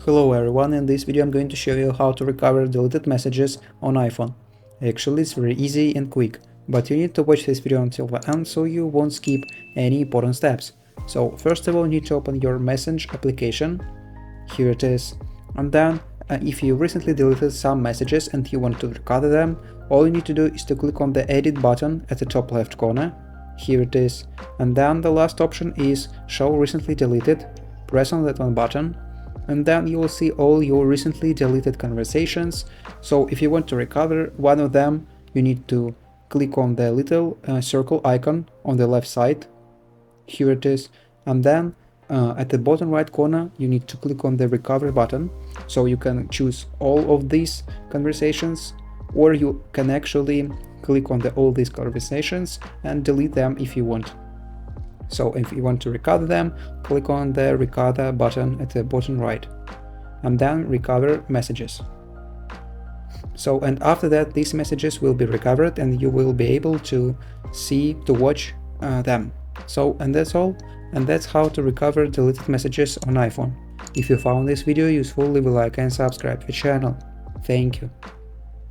Hello everyone, in this video I'm going to show you how to recover deleted messages on iPhone. Actually, it's very easy and quick, but you need to watch this video until the end so you won't skip any important steps. So first of all, you need to open your Message application. Here it is. And then if you recently deleted some messages and you want to recover them, all you need to do is to click on the edit button at the top left corner. Here it is. And then the last option is show recently deleted. Press on that one button. And then you will see all your recently deleted conversations. So if you want to recover one of them, you need to click on the little circle icon on the left side. Here it is. And then at the bottom right corner, you need to click on the recover button. So you can choose all of these conversations, or you can actually click on all these conversations and delete them if you want. So if you want to recover them, click on the recover button at the bottom right, and then recover messages. So, and after that, these messages will be recovered and you will be able to watch them. So, and that's all. And that's how to recover deleted messages on iPhone. If you found this video useful, leave a like and subscribe to the channel. Thank you.